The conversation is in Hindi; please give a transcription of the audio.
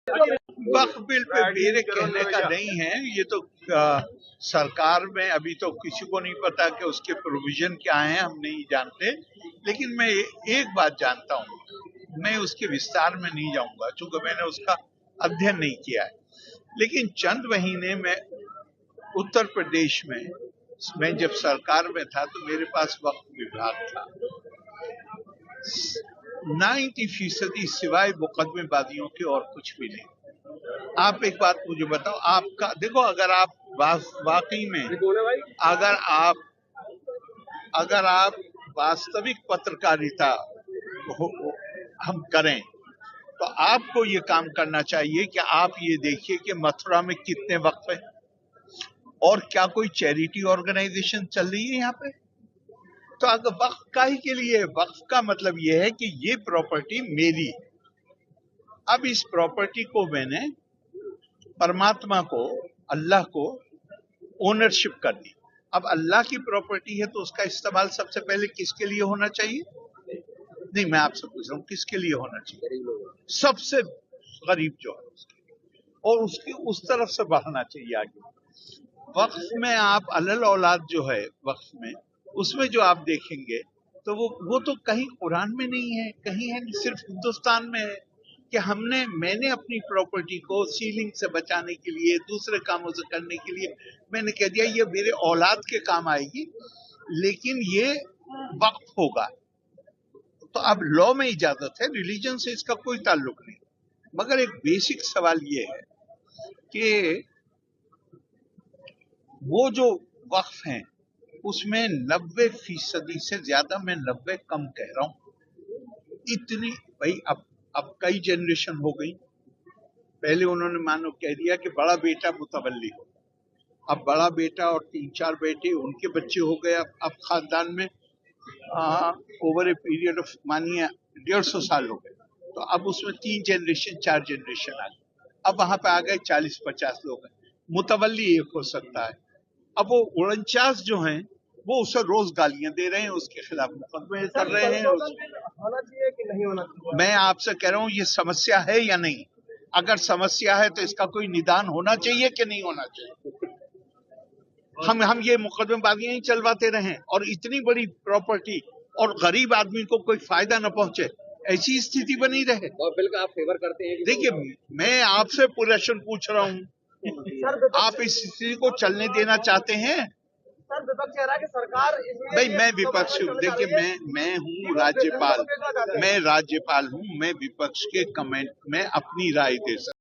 वक्फ बिल पे मेरे कहने का नहीं है, ये तो सरकार में अभी तो किसी को नहीं पता कि उसके प्रोविजन क्या हैं, हम नहीं जानते। लेकिन मैं एक बात जानता हूँ, मैं उसके विस्तार में नहीं जाऊंगा क्योंकि मैंने उसका अध्ययन नहीं किया है। लेकिन चंद महीने में उत्तर प्रदेश में मैं जब सरकार में था तो मेरे पास वक्फ विभाग था। 90% सिवाय मुकदमेबाजियों के और कुछ भी नहीं। आप एक बात मुझे बताओ, आपका देखो, अगर आप वाकई में अगर आप वास्तविक पत्रकारिता हम करें तो आपको ये काम करना चाहिए कि आप ये देखिए कि मथुरा में कितने वक्फ हैं और क्या कोई चैरिटी ऑर्गेनाइजेशन चल रही है यहाँ पे। तो अगर वक्फ का ही के लिए, वक्फ का मतलब ये है कि ये प्रॉपर्टी मेरी, अब इस प्रॉपर्टी को मैंने परमात्मा को, अल्लाह को ओनरशिप कर दी। अब अल्लाह की प्रॉपर्टी है तो उसका इस्तेमाल सबसे पहले किसके लिए होना चाहिए? नहीं, मैं आपसे पूछ रहा हूँ किसके लिए होना चाहिए? सबसे गरीब जो है उसके, और उसकी उस तरफ से बढ़ना चाहिए आगे। वक्फ में आप अलल औलाद जो है, वक्फ में उसमें जो आप देखेंगे तो वो तो कहीं कुरान में नहीं है, कहीं है, सिर्फ हिंदुस्तान में है कि मैंने अपनी प्रॉपर्टी को सीलिंग से बचाने के लिए, दूसरे कामों से करने के लिए मैंने कह दिया ये मेरे औलाद के काम आएगी, लेकिन ये वक्फ होगा। तो अब लॉ में इजाजत है, रिलीजन से इसका कोई ताल्लुक नहीं। मगर एक बेसिक सवाल ये है कि वो जो वक्फ हैं उसमें 90% से ज्यादा, मैं 90 कम कह रहा हूं, इतनी भाई अब कई जनरेशन हो गई। पहले उन्होंने मानो कह दिया कि बड़ा बेटा मुतवल्ली हो, अब बड़ा बेटा और 3-4 बेटे, उनके बच्चे हो गए। अब खानदान में ओवर ए पीरियड ऑफ मानिए 150 साल हो गए, तो अब उसमें 3 जनरेशन 4 जनरेशन आ गए। अब वहां पे आ गए 40-50 लोग हैं, मुतवल्ली एक हो सकता है। अब वो 49 जो हैं वो उसे रोज गालियां दे रहे हैं, उसके खिलाफ मुकदमे कर रहे हैं। होना चाहिए कि नहीं होना चाहिए? मैं आपसे कह रहा हूँ ये समस्या है या नहीं? अगर समस्या है तो इसका कोई निदान होना चाहिए कि नहीं होना चाहिए? हम ये मुकदमेबाजियां ही चलवाते रहें और इतनी बड़ी प्रॉपर्टी और गरीब आदमी को कोई फायदा न पहुंचे, ऐसी स्थिति बनी रहे। और बिल का आप फेवर करते हैं? देखिए, मैं आपसे प्रश्न पूछ रहा हूँ, आप इस स्थिति को चलने देना चाहते हैं? सर, विपक्ष कह रहा है कि सरकार भाई मैं विपक्ष हूँ, देखिए मैं हूँ राज्यपाल, मैं राज्यपाल हूँ, मैं विपक्ष के कमेंट में अपनी राय दे सकता हूँ।